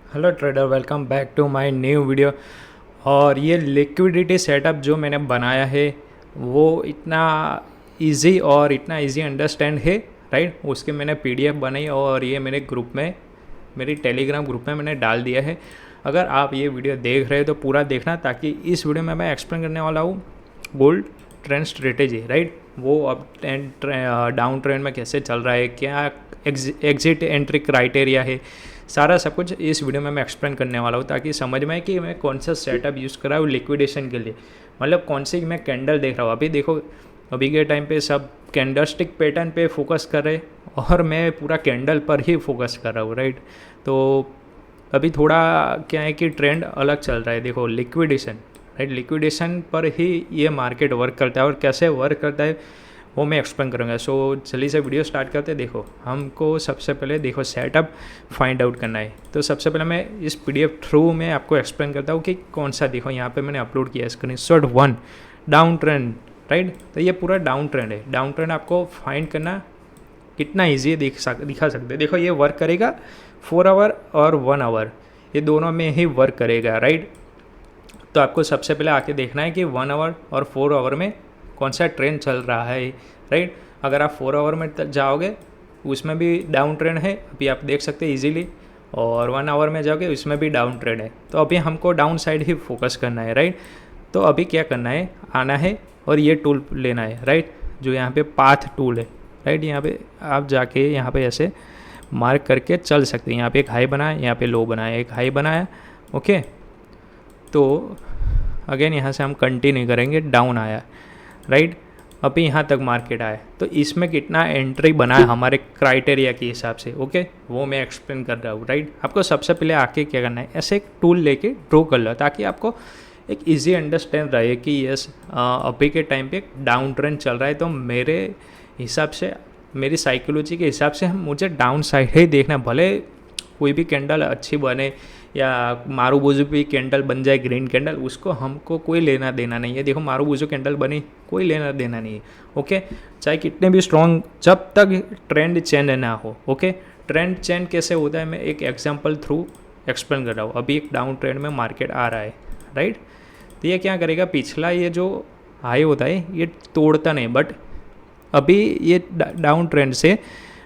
Hello trader, welcome back to my new video. और ये liquidity setup जो मैंने बनाया है वो इतना इजी और इतना इजी अंडरस्टैंड है, राइट। उसके मैंने पीडीएफ बनाई और ये मेरे ग्रुप में, मेरी टेलीग्राम ग्रुप में मैंने डाल दिया है। अगर आप ये वीडियो देख रहे हो तो पूरा देखना, ताकि इस वीडियो में मैं एक्सप्लेन करने वाला हूँ गोल्ड ट्रेंड स्ट्रेटेजी, राइट। वो अप ट्रेंड डाउन ट्रेंड में कैसे चल रहा है, क्या एग्जिट एंट्री क्राइटेरिया है, सारा सब कुछ इस वीडियो में मैं एक्सप्लेन करने वाला हूँ, ताकि समझ में आए कि मैं कौन सा सेटअप यूज़ कर रहा हूँ लिक्विडेशन के लिए। मतलब कौन सी मैं कैंडल देख रहा हूँ। अभी देखो, अभी के टाइम पे सब कैंडलस्टिक पैटर्न पे फोकस कर रहे और मैं पूरा कैंडल पर ही फोकस कर रहा हूँ, राइट। तो अभी थोड़ा क्या है कि ट्रेंड अलग चल रहा है। देखो लिक्विडेशन, राइट, लिक्विडेशन पर ही ये मार्केट वर्क करता है और कैसे वर्क करता है वो मैं एक्सप्लेन करूँगा। सो चलिए से वीडियो स्टार्ट करते हैं। देखो, हमको सबसे पहले देखो सेटअप फाइंड आउट करना है। तो सबसे पहले मैं इस पीडीएफ थ्रू में आपको एक्सप्लेन करता हूँ कि कौन सा, देखो यहाँ पे मैंने अपलोड किया है स्क्रीनशॉट 1 डाउन ट्रेंड, राइट। तो ये पूरा डाउन ट्रेंड है। डाउन ट्रेंड आपको फाइंड करना कितना ईजी है दिखा सकते हैं। देखो ये वर्क करेगा 4 आवर और 1 आवर, ये दोनों में ही वर्क करेगा, राइट। तो आपको सबसे पहले आके देखना है कि 1 आवर और 4 आवर में कौन सा ट्रेंड चल रहा है, राइट। अगर आप 4 आवर में जाओगे उसमें भी डाउन ट्रेंड है, अभी आप देख सकते हैं इजीली। और 1 आवर में जाओगे उसमें भी डाउन ट्रेंड है। तो अभी हमको डाउन साइड ही फोकस करना है, राइट। तो अभी क्या करना है, आना है और ये टूल लेना है, राइट, जो यहाँ पे पाथ टूल है, राइट। यहाँ पे आप जाके यहाँ पे ऐसे मार्क करके चल सकते हैं। यहाँ पे एक हाई बनाया, यहाँ पे लो बनाया, एक हाई बनाया, ओके। तो अगेन यहाँ से हम कंटिन्यू करेंगे, डाउन आया, राइट। अभी यहाँ तक मार्केट आया, तो इसमें कितना एंट्री बना है हमारे क्राइटेरिया के हिसाब से, ओके, वो मैं एक्सप्लेन कर रहा हूँ, राइट। आपको सबसे पहले आके क्या करना है, ऐसे एक टूल लेके ड्रॉ कर लो, ताकि आपको एक इजी अंडरस्टैंड रहे कि यस अभी के टाइम पे डाउन ट्रेंड चल रहा है। तो मेरे हिसाब से, मेरी साइकोलॉजी के हिसाब से मुझे डाउन साइड ही देखना, भले कोई भी कैंडल अच्छी बने या मारूबुजू भी कैंडल बन जाए ग्रीन कैंडल, उसको हमको कोई लेना देना नहीं है। देखो मारूबुजू कैंडल बनी, कोई लेना देना नहीं है, ओके। चाहे कितने भी स्ट्रॉन्ग, जब तक ट्रेंड चेंज ना हो, ओके। ट्रेंड चेंज कैसे होता है मैं एक एग्जांपल थ्रू एक्सप्लेन कर रहा हूँ। अभी एक डाउन ट्रेंड में मार्केट आ रहा है, राइट। तो ये क्या करेगा, पिछला ये जो हाई होता है ये तोड़ता नहीं, बट अभी ये डाउन ट्रेंड से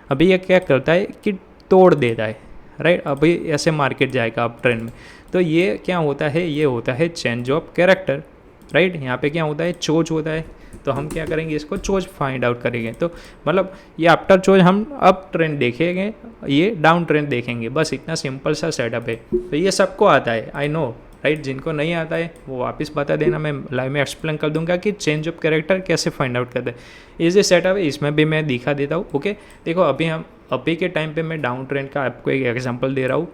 अभी ये क्या करता है कि तोड़ देता है, राइट। अभी ऐसे मार्केट जाएगा अप ट्रेंड में। तो ये क्या होता है, ये होता है चेंज ऑफ कैरेक्टर, राइट। यहाँ पे क्या होता है, चोज होता है। तो हम क्या करेंगे, इसको चोज फाइंड आउट करेंगे। तो मतलब ये आफ्टर चोज हम अप ट्रेंड देखेंगे, ये डाउन ट्रेंड देखेंगे, बस इतना सिंपल सा सेटअप है। तो ये सबको आता है, आई नो, राइट। जिनको नहीं आता है वो वापस बता देना, मैं लाइव में एक्सप्लेन कर दूंगा कि चेंज ऑफ कैरेक्टर कैसे फाइंड आउट करते हैं। इजी सेटअप है, इसमें भी मैं दिखा देता हूँ, ओके। देखो अभी के टाइम पे मैं डाउन ट्रेंड का आपको एक एग्जांपल दे रहा हूँ।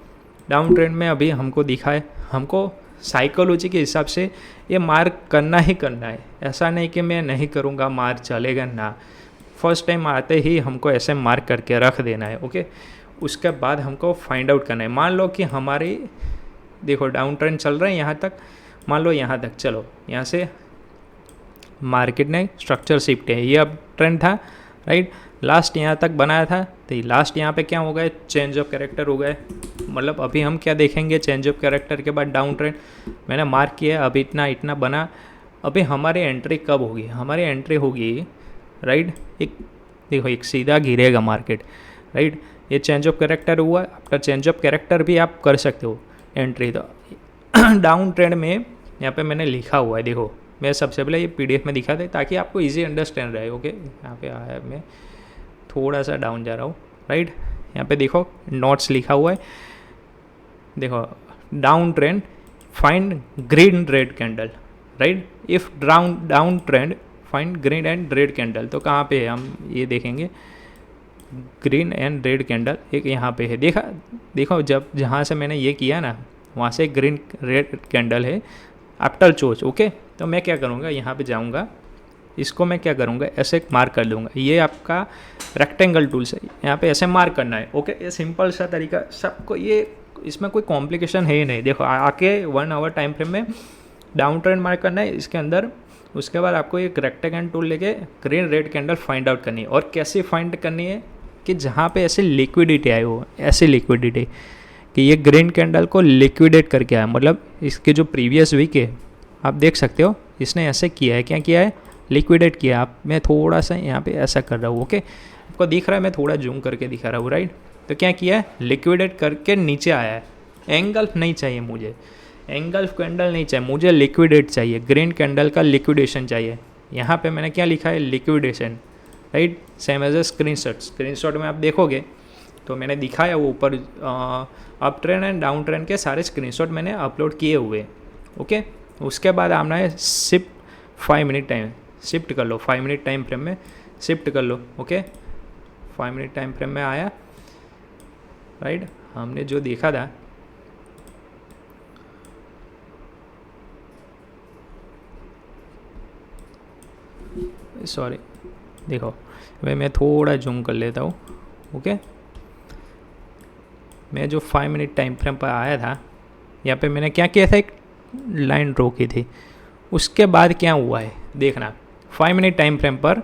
डाउन ट्रेंड में अभी हमको दिखा है, हमको साइकोलॉजी के हिसाब से ये मार्क करना ही करना है। ऐसा नहीं कि मैं नहीं करूँगा, मार्क चलेगा ना। फर्स्ट टाइम आते ही हमको ऐसे मार्क करके रख देना है, ओके। उसके बाद हमको फाइंड आउट करना है। मान लो कि हमारी, देखो डाउन ट्रेंड चल रहा है यहाँ तक, मान लो यहाँ तक, चलो यहाँ से मार्केट ने स्ट्रक्चर शिफ्ट है, ये अब ट्रेंड था, राइट। लास्ट यहाँ तक बनाया था, तो लास्ट यहाँ पे क्या हो गया, चेंज ऑफ कैरेक्टर हो गए। मतलब अभी हम क्या देखेंगे, चेंज ऑफ कैरेक्टर के बाद डाउन ट्रेंड मैंने मार्क किया, अभी इतना इतना बना। अभी हमारी एंट्री कब होगी, हमारी एंट्री होगी, राइट, एक देखो एक सीधा गिरेगा मार्केट, राइट। ये चेंज ऑफ कैरेक्टर हुआ, आफ्टर चेंज ऑफ कैरेक्टर भी आप कर सकते हो एंट्री। तो डाउन ट्रेंड में यहाँ पे मैंने लिखा हुआ है, देखो मैं सबसे पहले ये पीडीएफ में दिखा दे ताकि आपको इजी अंडरस्टैंड रहे, ओके। यहाँ पे आया, मैं थोड़ा सा डाउन जा रहा हूँ, राइट। यहाँ पे देखो नोट्स लिखा हुआ है, देखो down trend find green red candle, right. If down trend find green and red candle. तो कहाँ पे है, हम ये देखेंगे ग्रीन एंड रेड कैंडल एक यहाँ पे है, देखो जब जहाँ से मैंने ये किया ना वहाँ से ग्रीन रेड कैंडल है आफ्टर चोज, ओके। तो मैं क्या करूँगा, यहाँ पे जाऊँगा, इसको मैं क्या करूँगा, ऐसे मार्क कर लूँगा। ये आपका रेक्टेंगल टूल से यहाँ पे ऐसे मार्क करना है, ओके। ये सिंपल सा तरीका सबको, ये इसमें कोई कॉम्प्लिकेशन है ही नहीं। देखो आके 1 आवर टाइम फ्रेम में डाउन ट्रेंड मार्क करना है इसके अंदर। उसके बाद आपको एक रेक्टेंगल टूल लेके green red candle find out करनी है। और कैसे फाइंड करनी है कि जहाँ पे ऐसे लिक्विडिटी आए हो, ऐसे लिक्विडिटी कि ये ग्रीन कैंडल को लिक्विडेट करके आया, मतलब इसके जो प्रीवियस वीक है आप देख सकते हो इसने ऐसे किया है, क्या किया है, लिक्विडेट किया। आप मैं थोड़ा सा यहाँ पे ऐसा कर रहा हूँ, ओके आपको दिख रहा है, मैं थोड़ा जूम करके दिखा रहा हूँ, राइट। तो क्या किया है, लिक्विडेट करके नीचे आया है। एंगल्फ नहीं चाहिए मुझे, एंगल्फ कैंडल नहीं चाहिए मुझे, लिक्विडेट चाहिए, ग्रीन कैंडल का लिक्विडेशन चाहिए। यहाँ पे मैंने क्या लिखा है, liquidation, right, same as a screenshot में आप देखोगे तो मैंने दिखाया वो ऊपर up trend and down trend के सारे स्क्रीनशॉट मैंने अपलोड किए हुए, ओके। उसके बाद आना है शिफ्ट 5 मिनट टाइम, शिफ्ट कर लो 5 मिनट टाइम फ्रेम में, शिफ्ट कर लो, ओके 5 मिनट टाइम फ्रेम में आया, राइट। हमने जो देखा था सॉरी देखो भाई, मैं थोड़ा जूम कर लेता हूँ, ओके। मैं जो 5 मिनट टाइम फ्रेम पर आया था, यहाँ पे मैंने क्या किया था, एक लाइन ड्रॉ की थी। उसके बाद क्या हुआ है देखना, 5 मिनट टाइम फ्रेम पर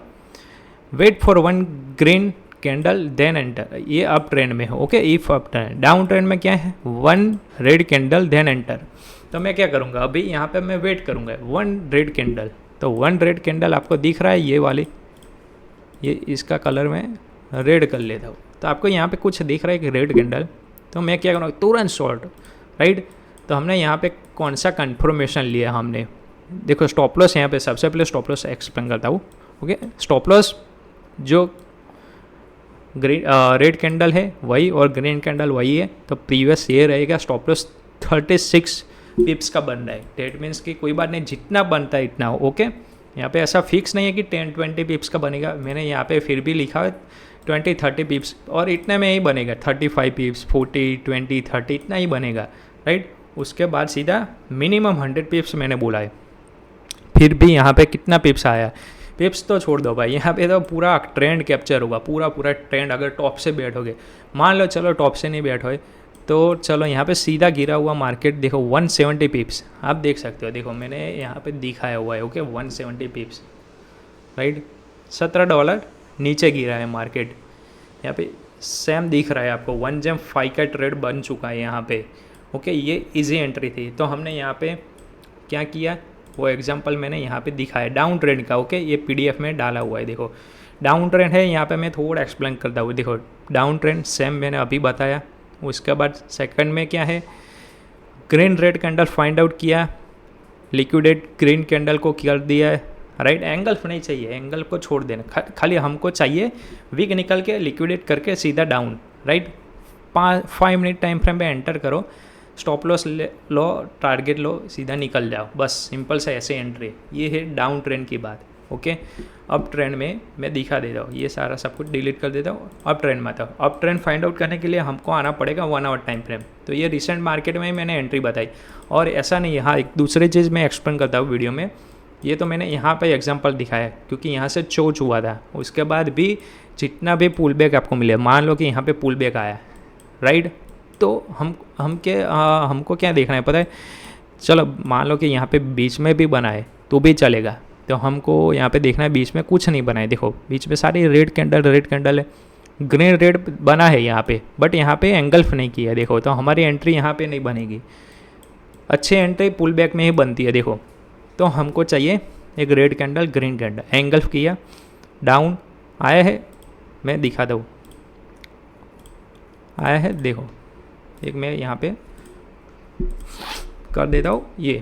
wait for 1 green candle then enter, ये अप ट्रेंड में हो, okay. If up trend, down trend में क्या है, 1 रेड कैंडल देन एंटर। तो मैं क्या करूँगा, अभी यहाँ पे मैं वेट करूँगा 1 रेड कैंडल। तो 1 रेड कैंडल आपको दिख रहा है, ये वाली, ये इसका कलर मैं रेड कर लेता हूँ। तो आपको यहाँ पे कुछ दिख रहा है कि रेड कैंडल, तो मैं क्या करूँगा, तुरंत शॉर्ट, राइट। तो हमने यहाँ पे कौन सा कन्फर्मेशन लिया, हमने देखो स्टॉप लॉस, यहाँ पे सबसे पहले स्टॉप लॉस एक्सप्लेन करता हूँ, ओके। स्टॉप लॉस जो ग्रीन रेड कैंडल है वही और ग्रीन कैंडल वही है, तो प्रीवियस ये रहेगा, स्टॉप लॉस 36 पिप्स का बन रहा है। डेट मीन्स कि कोई बात नहीं, जितना बनता है इतना हो, ओके। यहाँ पे ऐसा फिक्स नहीं है कि 10-20 पिप्स का बनेगा, मैंने यहाँ पे फिर भी लिखा है 20-30 पिप्स, और इतने में ही बनेगा, 35 पिप्स, 40, 20, 30 इतना ही बनेगा, राइट। उसके बाद सीधा मिनिमम 100 पिप्स मैंने बोला है। फिर भी यहाँ पे कितना पिप्स आया, पिप्स तो छोड़ दो भाई, यहाँ पे तो पूरा ट्रेंड कैप्चर होगा, पूरा ट्रेंड। अगर टॉप से बैठोगे, मान लो चलो टॉप से नहीं बैठोगे तो चलो यहाँ पे सीधा गिरा हुआ मार्केट देखो 170 पिप्स, आप देख सकते हो, देखो मैंने यहाँ पे दिखाया हुआ है, ओके 170 पिप्स, राइट। $17 नीचे गिरा है मार्केट, यहाँ पे सेम दिख रहा है आपको, 1 जेम 5 का ट्रेड बन चुका है यहाँ पे, ओके। ये इजी एंट्री थी। तो हमने यहाँ पे क्या किया, वो एग्जांपल मैंने यहाँ पे दिखाया डाउन ट्रेंड का, ओके। ये पीडीएफ में डाला हुआ है, देखो डाउन ट्रेंड है, यहाँ पे मैं थोड़ा एक्सप्लेन करता हूँ। देखो डाउन ट्रेंड सेम मैंने अभी बताया। उसके बाद सेकंड में क्या है, green red candle find out किया, लिक्विडेट ग्रीन कैंडल को कर दिया है, राइट। एंगल नहीं चाहिए, एंगल को छोड़ देना, खाली हमको चाहिए वीक निकल के लिक्विडेट करके सीधा down, right. 5 minute time frame पे एंटर करो, स्टॉप लॉस लो, टारगेट लो, सीधा निकल जाओ, बस सिंपल सा ऐसे एंट्री। ये है डाउन ट्रेंड की बात, ओके। अप ट्रेंड में मैं दिखा देता हूँ, ये सारा सब कुछ डिलीट कर देता हूँ। अप ट्रेंड में आता हूँ, अप ट्रेंड फाइंड आउट करने के लिए हमको आना पड़ेगा 1 आवर टाइम फ्रेम। तो ये रिसेंट मार्केट में ही मैंने एंट्री बताई, और ऐसा नहीं है। हाँ, एक दूसरी चीज़ मैं एक्सप्लेन करता हूँ वीडियो में, ये तो मैंने यहाँ पे एग्जांपल दिखाया क्योंकि यहाँ से चोच हुआ था। उसके बाद भी जितना भी पुल बैक आपको मिले, मान लो कि यहाँ पे पुल बैक आया, राइट। तो हमको क्या देखना है पता है, चलो मान लो कि यहाँ पे बीच में भी बनाए तो भी चलेगा। तो हमको यहाँ पे देखना है बीच में कुछ नहीं बनाए, देखो बीच में सारी रेड कैंडल है, ग्रीन रेड बना है यहाँ पे, बट यहाँ पे एंगल्फ नहीं किया है, देखो। तो हमारी एंट्री यहाँ पे नहीं बनेगी, अच्छी एंट्री पुल बैक में ही बनती है, देखो। तो हमको चाहिए एक red candle, green candle, engulf किया, डाउन आया है, मैं दिखा दूँ, आया है, देखो एक मैं यहाँ पे कर देता हूँ, ये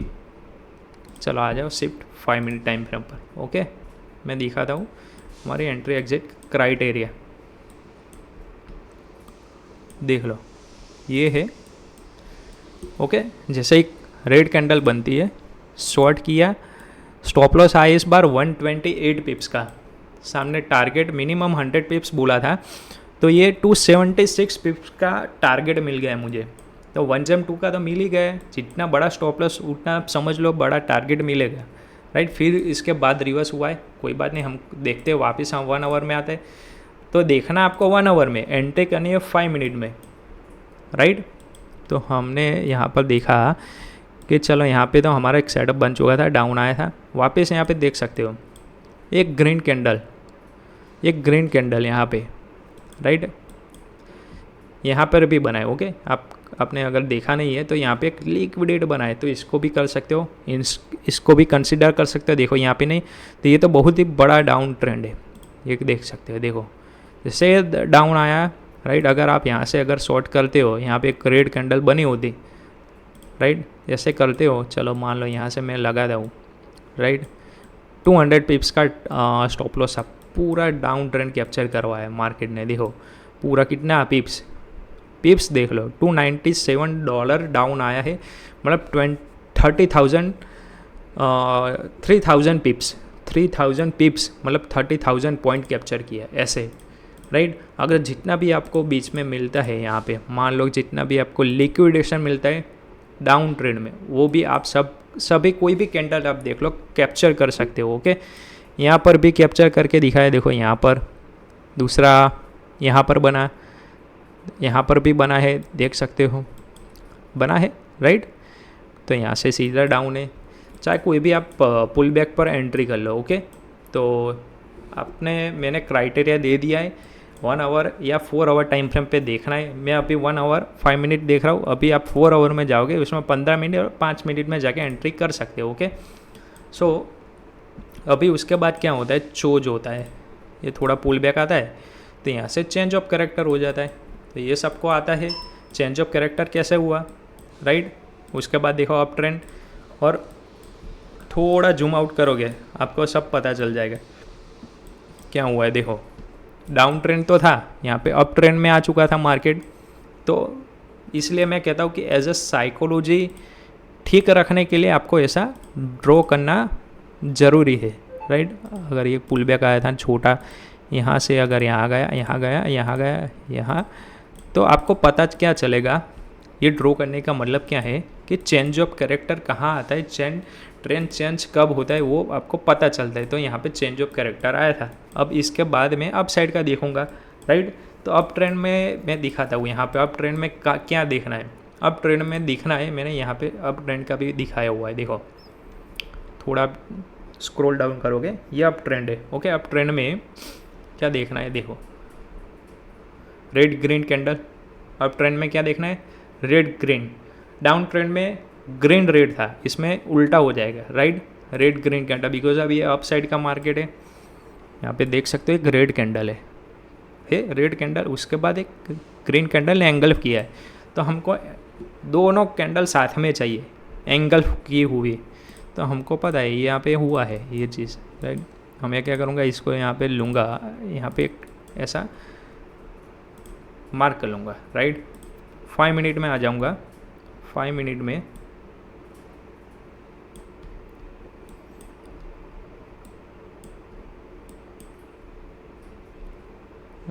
चलो आ जाओ शिफ्ट 5 मिनट टाइम फ्रेम पर, ओके। मैं दिखाता हूँ हमारी एंट्री एग्जिट क्राइटेरिया, देख लो ये है, ओके। जैसे एक रेड कैंडल बनती है, शॉर्ट किया, स्टॉप लॉस आया इस बार 128 पिप्स का, सामने टारगेट मिनिमम 100 पिप्स बोला था, तो ये 276 पिप्स का टारगेट मिल गया है मुझे। तो 1 का तो मिल ही गया, जितना बड़ा स्टॉप लॉस उतना समझ लो बड़ा टारगेट मिलेगा, राइट। फिर इसके बाद रिवर्स हुआ है, कोई बात नहीं, हम देखते हैं वापस हम 1 आवर में आते हैं। तो देखना आपको 1 आवर में, एंट्री करनी है 5 मिनट में, राइट। तो हमने यहाँ पर देखा कि चलो यहाँ पे तो हमारा एक सेटअप बन चुका था, डाउन आया था, वापस यहाँ पे देख सकते हो एक ग्रीन कैंडल यहाँ पे, राइट। यहाँ पर भी बनाए, ओके। आप आपने अगर देखा नहीं है तो यहाँ पे एक लिक्विडेट बना है, तो इसको भी कर सकते हो, इसको भी कंसिडर कर सकते हो। देखो यहाँ पे नहीं, तो ये तो बहुत ही बड़ा डाउन ट्रेंड है, ये देख सकते हो। देखो जैसे डाउन आया, राइट, अगर आप यहाँ से अगर शॉर्ट करते हो, यहाँ पे एक रेड कैंडल बनी होती, राइट, जैसे करते हो, चलो मान लो यहाँ से मैं लगा दूँ, राइट, 200 पिप्स का स्टॉप लॉस, आप पूरा डाउन ट्रेंड कैप्चर करवाया मार्केट ने। देखो पूरा कितना पिप्स देख लो, $297 डाउन आया है, मतलब 3000 पिप्स, 3000 पिप्स मतलब 30,000 पॉइंट कैप्चर किया ऐसे, राइट। अगर जितना भी आपको बीच में मिलता है यहाँ पे, मान लो जितना भी आपको लिक्विडेशन मिलता है डाउन ट्रेंड में, वो भी आप सभी कोई भी कैंडल आप देख लो कैप्चर कर सकते हो। ओके, यहाँ पर भी कैप्चर करके दिखाया, देखो यहाँ पर दूसरा यहाँ पर बना, यहाँ पर भी बना है, देख सकते हो बना है, राइट। तो यहाँ से सीधा डाउन है, चाहे कोई भी आप पुल बैक पर एंट्री कर लो। ओके, तो मैंने क्राइटेरिया दे दिया है, 1 आवर या 4 आवर टाइम फ्रेम पे देखना है। मैं अभी 1 आवर 5 मिनट देख रहा हूँ, अभी आप 4 आवर में जाओगे, उसमें 15 मिनट और 5 मिनट में जाके एंट्री कर सकते हो। ओके, सो अभी उसके बाद क्या होता है, चोज होता है, ये थोड़ा पुल बैक आता है, तो यहाँ से चेंज ऑफ कैरेक्टर हो जाता है। तो ये सबको आता है चेंज ऑफ कैरेक्टर कैसे हुआ, राइट। उसके बाद देखो अप ट्रेंड, और थोड़ा जूम आउट करोगे आपको सब पता चल जाएगा क्या हुआ है। देखो डाउन ट्रेंड तो था, यहाँ पे अप ट्रेंड में आ चुका था मार्केट। तो इसलिए मैं कहता हूँ कि एज अ साइकोलॉजी ठीक रखने के लिए आपको ऐसा ड्रॉ करना ज़रूरी है, राइट। अगर ये पुल बैक आया था छोटा, यहाँ से अगर यहाँ गया, यहाँ गया, यहाँ गया, यहाँ, तो आपको पता क्या चलेगा, ये ड्रॉ करने का मतलब क्या है कि चेंज ऑफ कैरेक्टर कहाँ आता है, ट्रेंड चेंज कब होता है, वो आपको पता चलता है। तो यहाँ पे चेंज ऑफ कैरेक्टर आया था। अब इसके बाद में अप साइड का देखूंगा, राइट। तो अप ट्रेंड में मैं दिखाता हूँ, यहाँ पे अप ट्रेंड में क्या देखना है, अप ट्रेंड में दिखना है, मैंने यहाँ पे अप ट्रेंड का भी दिखाया हुआ है। देखो थोड़ा स्क्रॉल डाउन करोगे, ये अप ट्रेंड है। ओके, अप ट्रेंड में क्या देखना है, देखो red green candle. Up trend में क्या देखना है, रेड ग्रीन। डाउन ट्रेंड में ग्रीन रेड था, इसमें उल्टा हो जाएगा, right, red green candle, because अब ये अप साइड का मार्केट है। यहाँ पे देख सकते हो एक रेड कैंडल है, रेड कैंडल, उसके बाद एक ग्रीन कैंडल ने एंगल्फ किया है। तो हमको दोनों कैंडल साथ में चाहिए एंगल्फ की हुई, तो हमको पता है यहाँ पे हुआ है ये चीज़, राइट। मैं क्या करूँगा, इसको यहाँ पे लूँगा, यहाँ पे ऐसा मार्क कर लूँगा, राइट। 5 मिनट में आ जाऊँगा, 5 मिनट में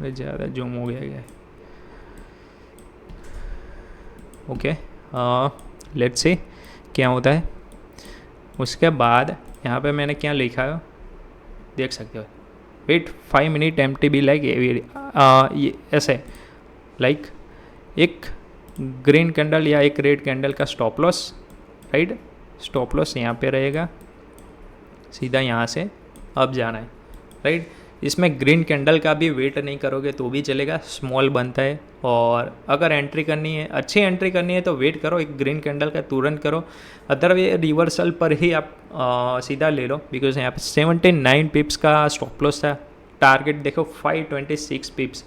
ज़्यादा जूम हो गया है। ओके, लेट्स सी क्या होता है। उसके बाद यहाँ पे मैंने क्या लिखा है देख सकते हो, वेट 5 मिनट MTB लाइक ये ऐसे, लाइक एक ग्रीन कैंडल या एक रेड कैंडल का stop loss, right. Stop loss यहाँ पे रहेगा, सीधा यहाँ से अब जाना है, राइट। इसमें ग्रीन कैंडल का भी वेट नहीं करोगे तो भी चलेगा, स्मॉल बनता है। और अगर एंट्री करनी है, अच्छी एंट्री करनी है, तो वेट करो, एक ग्रीन कैंडल का तुरंत करो, अदरवाइज रिवर्सल पर ही आप सीधा ले लो, बिकॉज यहाँ पे 79 पिप्स का स्टॉप लॉस था। टारगेट देखो 526 पिप्स,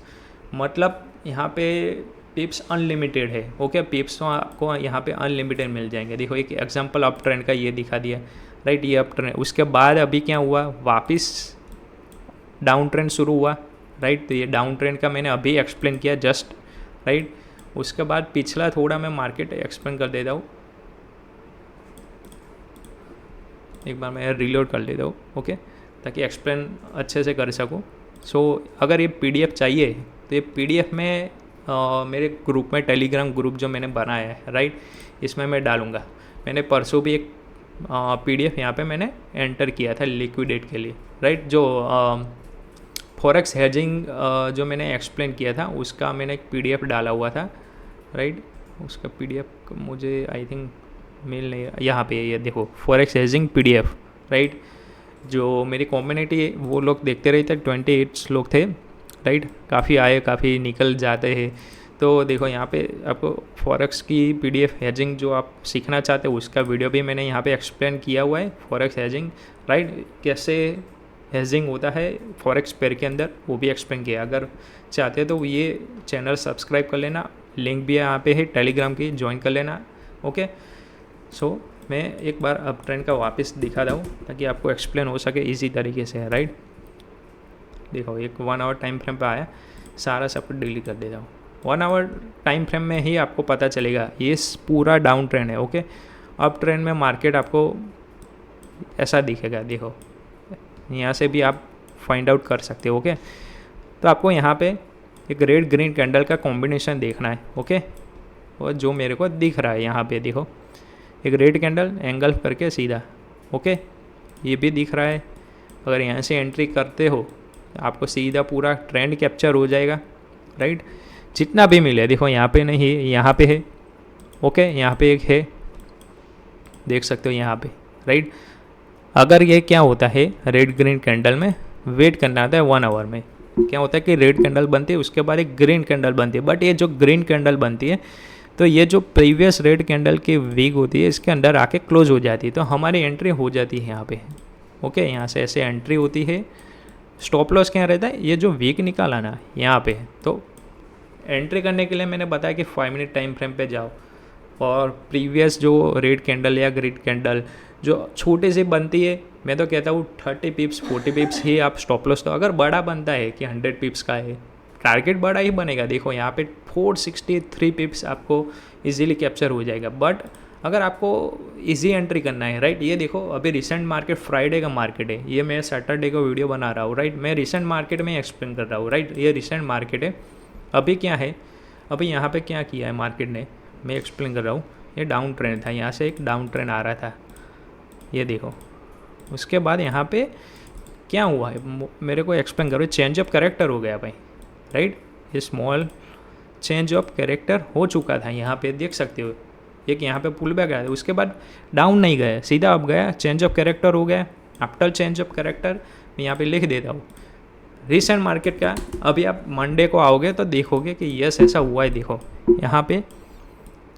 मतलब यहाँ पे पिप्स अनलिमिटेड है। ओके, पिप्स तो आपको यहाँ पे अनलिमिटेड मिल जाएंगे। देखो एक एग्जांपल अप ट्रेंड का ये दिखा दिया, राइट, ये अप ट्रेंड। उसके बाद अभी क्या हुआ, वापस डाउन ट्रेंड शुरू हुआ, राइट। तो ये डाउन ट्रेंड का मैंने अभी एक्सप्लेन किया जस्ट, राइट। उसके बाद पिछला थोड़ा मैं मार्केट एक्सप्लेन कर देता हूँ, एक बार मैं रीलोड कर लेता हूँ, ओके, ताकि एक्सप्लेन अच्छे से कर सकूँ। सो अगर ये PDF चाहिए तो ये PDF में मेरे ग्रुप में, टेलीग्राम ग्रुप जो मैंने बनाया है, राइट, इसमें मैं डालूँगा। मैंने परसों भी एक PDF यहाँ पे मैंने एंटर किया था लिक्विडेट के लिए, राइट। जो फॉरेक्स हेजिंग जो मैंने एक्सप्लेन किया था उसका मैंने एक PDF डाला हुआ था, राइट। उसका PDF मुझे आई थिंक मिल नहीं, यहाँ पे ये देखो फॉरेक्स हेजिंग PDF, राइट। जो मेरी कम्युनिटी वो लोग देखते रहे थे, 28 लोग थे, राइट। काफ़ी आए, काफ़ी निकल जाते हैं, तो देखो यहाँ पे आपको फॉरेक्स की PDF हेजिंग जो आप सीखना चाहते हो उसका वीडियो भी मैंने यहाँ पे एक्सप्लेन किया हुआ है, फॉरेक्स हेजिंग, राइट, कैसे हेजिंग होता है फॉरेक्स पेयर के अंदर, वो भी एक्सप्लेन किया। अगर चाहते हो तो ये चैनल सब्सक्राइब कर लेना, लिंक भी यहाँ पे है टेलीग्राम की, ज्वाइन कर लेना। ओके, सो मैं एक बार अप ट्रेंड का वापस दिखा दूँ ताकि आपको एक्सप्लेन हो सके इजी तरीके से, राइट। देखो एक 1 आवर टाइम फ्रेम पे आया, सारा सब कुछ डिलीट कर देता हूँ। 1 आवर टाइम फ्रेम में ही आपको पता चलेगा ये पूरा डाउन ट्रेंड है। ओके, अप ट्रेंड में मार्केट आपको ऐसा दिखेगा, देखो यहाँ से भी आप फाइंड आउट कर सकते हो। ओके, तो आपको यहाँ पे एक रेड ग्रीन कैंडल का कॉम्बिनेशन देखना है। ओके, और जो मेरे को दिख रहा है यहाँ पे देखो, एक रेड कैंडल एंगल करके सीधा, ओके, ये भी दिख रहा है। अगर यहाँ से एंट्री करते हो आपको सीधा पूरा ट्रेंड कैप्चर हो जाएगा, राइट। जितना भी मिले, देखो यहाँ पे नहीं, यहाँ पे है, ओके, यहाँ पे एक है, देख सकते हो यहाँ पे, राइट। अगर ये क्या होता है रेड ग्रीन कैंडल में वेट करना आता है 1 आवर में, क्या होता है कि रेड कैंडल बनती है, उसके बाद एक ग्रीन कैंडल बनती है। बट ये जो ग्रीन कैंडल बनती है तो ये जो प्रीवियस रेड कैंडल की वीक होती है इसके अंदर आके क्लोज हो जाती है, तो हमारी एंट्री हो जाती है यहाँ पे। ओके, यहाँ से ऐसे एंट्री होती है। स्टॉप लॉस क्या रहता है, ये जो वीक निकाला ना यहाँ पे, तो एंट्री करने के लिए मैंने बताया कि 5 मिनट टाइम फ्रेम पे जाओ और प्रीवियस जो रेड कैंडल या ग्रीन कैंडल जो छोटी सी बनती है, मैं तो कहता हूँ 30 पिप्स 40 पिप्स ही आप स्टॉप लॉस। तो अगर बड़ा बनता है कि 100 पिप्स का है, टारगेट बड़ा ही बनेगा। देखो यहाँ पे 463 पिप्स आपको इजीली कैप्चर हो जाएगा। बट अगर आपको इजी एंट्री करना है, राइट, ये देखो अभी रिसेंट मार्केट फ्राइडे का मार्केट है, ये मैं सैटरडे को वीडियो बना रहा हूँ, राइट। मैं रिसेंट मार्केट में एक्सप्लेन कर रहा हूँ, राइट, ये रिसेंट मार्केट है। अभी क्या है, अभी यहाँ पे क्या किया है मार्केट ने, मैं एक्सप्लेन कर रहा हूँ। ये डाउन ट्रेंड था, यहाँ से एक डाउन ट्रेंड आ रहा था, ये देखो। उसके बाद यहाँ पे क्या हुआ है मेरे को एक्सप्लेन करो, चेंज ऑफ कैरेक्टर हो गया भाई, राइट। ये स्मॉल चेंज ऑफ कैरेक्टर हो चुका था, यहाँ पे देख सकते हो। एक यहाँ पे पुल बैक आया, उसके बाद डाउन नहीं गया, सीधा अब गया, चेंज ऑफ कैरेक्टर हो गया। आफ्टर चेंज ऑफ कैरेक्टर मैं यहाँ पे लिख देता हूँ रिसेंट मार्केट का। अभी आप मंडे को आओगे तो देखोगे कि यस ऐसा हुआ है। देखो यहाँ पे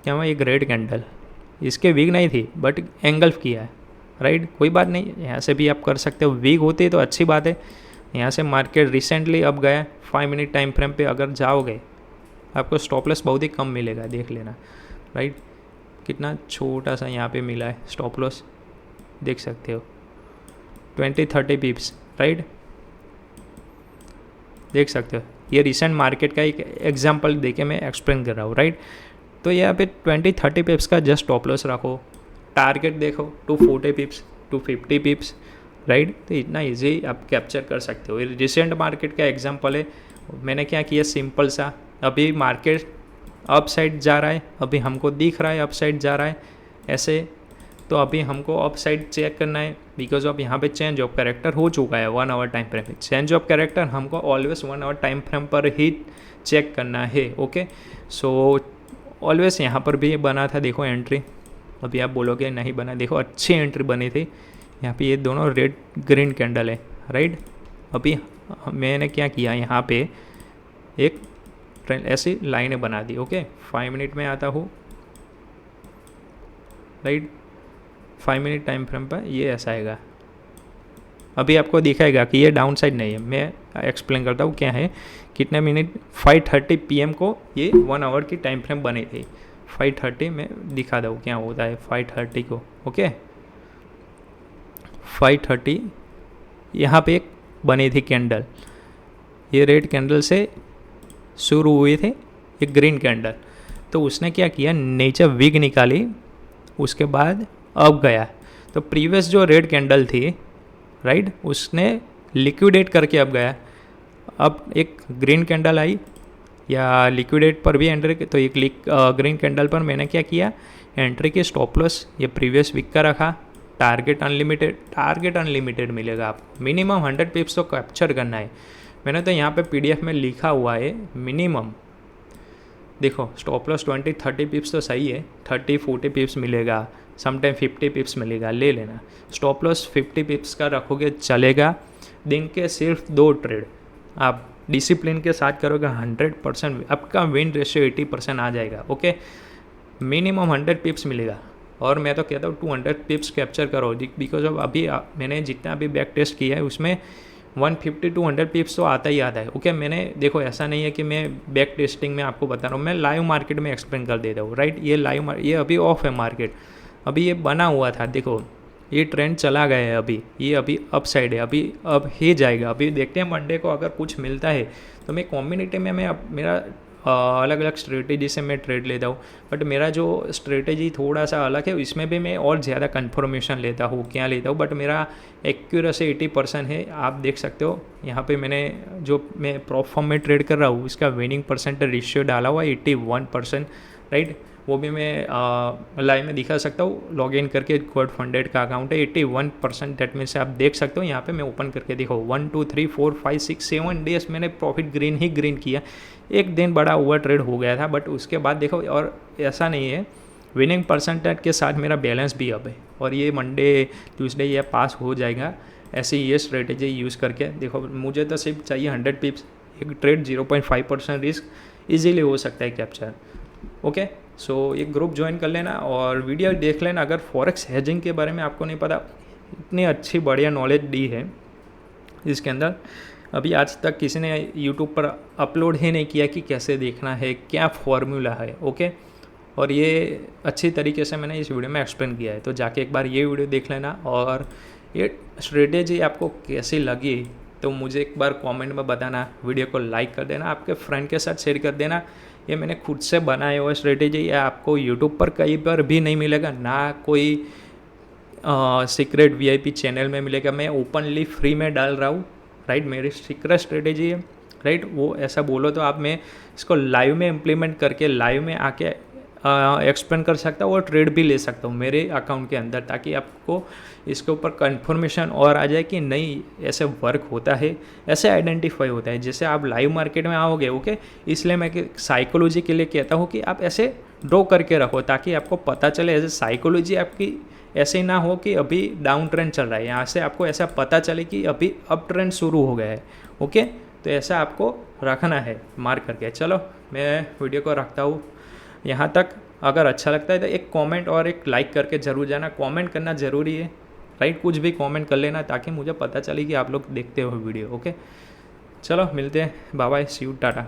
क्या हुआ, एक रेड कैंडल, इसके वीक नहीं थी बट एंगल्फ किया है, राइट। कोई बात नहीं, यहाँ से भी आप कर सकते हो, वीक होती है तो अच्छी बात है। यहाँ से मार्केट रिसेंटली अब गया 5 मिनट टाइम फ्रेम पे अगर जाओगे आपको स्टॉप लॉस बहुत ही कम मिलेगा, देख लेना, राइट। कितना छोटा सा यहाँ पे मिला है स्टॉप लॉस, देख सकते हो 20-30 पिप्स, राइट, देख सकते हो। ये रिसेंट मार्केट का एक एग्जांपल देके मैं एक्सप्लेन कर रहा हूँ, राइट। तो यहाँ पे 20-30 पिप्स का जस्ट स्टॉप लॉस रखो, टारगेट देखो 240 पिप्स 250 पिप्स, राइट। तो इतना इजी आप कैप्चर कर सकते हो। ये रिसेंट मार्केट का एग्जांपल है। मैंने क्या किया, सिंपल सा, अभी मार्केट अप साइड जा रहा है, अभी हमको दिख रहा है अप साइड जा रहा है ऐसे, तो अभी हमको अप साइड चेक करना है बिकॉज ऑफ यहाँ पे चेंज ऑफ कैरेक्टर हो चुका है 1 आवर टाइम फ्रेम पे। चेंज ऑफ कैरेक्टर हमको ऑलवेज 1 आवर टाइम फ्रेम पर ही चेक करना है। ओके, सो ऑलवेज यहाँ पर भी बना था, देखो एंट्री। अभी आप बोलोगे नहीं बना, देखो अच्छी एंट्री बनी थी यहाँ पे, ये दोनों रेड ग्रीन कैंडल है, राइट। अभी मैंने क्या किया, यहाँ पे एक ऐसी लाइनें बना दी। ओके, 5 मिनट में आता हूँ, राइट, 5 मिनट टाइम फ्रेम पर ये ऐसा आएगा। अभी आपको दिखाएगा कि ये डाउन साइड नहीं है। मैं एक्सप्लेन करता हूँ क्या है, कितने मिनट, 5:30 PM को ये 1 आवर की टाइम फ्रेम बनी थी। 5:30 में दिखा दूँ क्या होता है 5:30 को। ओके, 5:30 यहाँ पे एक बनी थी कैंडल, ये रेड कैंडल से शुरू हुई थी एक ग्रीन कैंडल, तो उसने क्या किया, नीचे विग निकाली, उसके बाद अब गया। तो प्रीवियस जो रेड कैंडल थी, राइट, उसने लिक्विडेट करके अब गया। अब एक ग्रीन कैंडल आई या लिक्विडेट पर भी एंट्री, तो एक ग्रीन कैंडल पर मैंने क्या किया, एंट्री की स्टॉप लॉस ये प्रीवियस वीक का रखा। टारगेट अनलिमिटेड मिलेगा आपको, मिनिमम 100 पिप्स तो कैप्चर करना है। मैंने तो यहाँ पे PDF में लिखा हुआ है मिनिमम, देखो स्टॉप लॉस 20-30 पिप्स तो सही है, 30-40 पिप्स मिलेगा, समटाइम 50 पिप्स मिलेगा, ले लेना। स्टॉप लॉस 50 पिप्स का रखोगे चलेगा। दिन के सिर्फ 2 ट्रेड आप डिसिप्लिन के साथ करोगे 100% आपका विन रेशियो 80% आ जाएगा। ओके, मिनिमम 100 पिप्स मिलेगा और मैं तो कहता हूँ 200 पिप्स कैप्चर करो, बिकॉज ऑफ अभी मैंने जितना अभी बैक टेस्ट किया है उसमें 150 to 100 पिप्स तो आता ही आता है। ओके, मैंने देखो ऐसा नहीं है कि मैं बैक टेस्टिंग में आपको बता रहा हूँ, मैं लाइव मार्केट में एक्सप्लेन कर देता हूँ, राइट। ये अभी ऑफ है मार्केट, अभी ये बना हुआ था, देखो ये ट्रेंड चला गया है, अभी ये अभी अप साइड है, अभी अब ही जाएगा। अभी देखते हैं मंडे को अगर कुछ मिलता है तो मैं कम्युनिटी में मैं मेरा अलग अलग स्ट्रेटेजी से मैं ट्रेड लेता हूँ, बट मेरा जो स्ट्रेटेजी थोड़ा सा अलग है, इसमें भी मैं और ज़्यादा कंफर्मेशन लेता हूँ, क्या लेता हूँ, बट मेरा एक्यूरेसी 80% है। आप देख सकते हो यहाँ पे मैंने जो मैं प्रॉप फॉर्म में ट्रेड कर रहा हूँ इसका विनिंग परसेंटेज रेशियो डाला हुआ है 81%, राइट। वो भी मैं लाइव में दिखा सकता हूँ, लॉग इन करके गोल्ड फंडेड का अकाउंट है 81%, डेट मीन से आप देख सकते हो यहाँ पे मैं ओपन करके देखो 1 2 3 4 5 6 7 डेज मैंने प्रॉफिट ग्रीन किया। एक दिन बड़ा ओवर ट्रेड हो गया था, बट उसके बाद देखो, और ऐसा नहीं है, विनिंग परसेंटेज के साथ मेरा बैलेंस भी अब है और ये मंडे ट्यूसडे ये पास हो जाएगा। ऐसे ये स्ट्रेटेजी यूज़ करके देखो, मुझे तो सिर्फ चाहिए 100 पिप्स, एक ट्रेड 0.5% रिस्क इजीली हो सकता है कैप्चर। ओके, सो एक ग्रुप ज्वाइन कर लेना और वीडियो देख लेना। अगर फॉरेक्स हेजिंग के बारे में आपको नहीं पता, इतनी अच्छी बढ़िया नॉलेज दी है इसके अंदर, अभी आज तक किसी ने यूट्यूब पर अपलोड ही नहीं किया कि कैसे देखना है, क्या फॉर्मूला है। ओके, और ये अच्छी तरीके से मैंने इस वीडियो में एक्सप्लेन किया है, तो जाके एक बार ये वीडियो देख लेना। और ये स्ट्रेटेजी आपको कैसी लगी तो मुझे एक बार कमेंट में बताना, वीडियो को लाइक कर देना, आपके फ्रेंड के साथ शेयर कर देना। ये मैंने खुद से बनाया हुआ स्ट्रेटेजी, ये आपको यूट्यूब पर कहीं पर भी नहीं मिलेगा, ना कोई सीक्रेट वीआईपी चैनल में मिलेगा, मैं ओपनली फ्री में डाल रहा हूँ, राइट। मेरी सीक्रेट स्ट्रेटेजी है, राइट। वो ऐसा बोलो तो आप, मैं इसको लाइव में इम्प्लीमेंट करके लाइव में आके एक्सप्लेन कर सकता हूँ और ट्रेड भी ले सकता हूँ मेरे अकाउंट के अंदर, ताकि आपको इसके ऊपर कंफर्मेशन और आ जाए कि नहीं ऐसे वर्क होता है, ऐसे आइडेंटिफाई होता है। जैसे आप लाइव मार्केट में आओगे, ओके, इसलिए मैं साइकोलॉजी के लिए कहता हूँ कि आप ऐसे ड्रॉ करके रखो ताकि आपको पता चले। ऐसे साइकोलॉजी आपकी ऐसे ना हो कि अभी डाउन ट्रेंड चल रहा है, यहाँ से आपको ऐसा पता चले कि अभी अप ट्रेंड शुरू हो गया है। ओके, तो ऐसा आपको रखना है मार्क करके। चलो मैं वीडियो को रखता हूँ यहाँ तक। अगर अच्छा लगता है तो एक कमेंट और एक लाइक करके ज़रूर जाना, कमेंट करना ज़रूरी है, राइट। कुछ भी कमेंट कर लेना ताकि मुझे पता चले कि आप लोग देखते हो वीडियो। ओके, चलो मिलते हैं, bye bye, see you, Tata.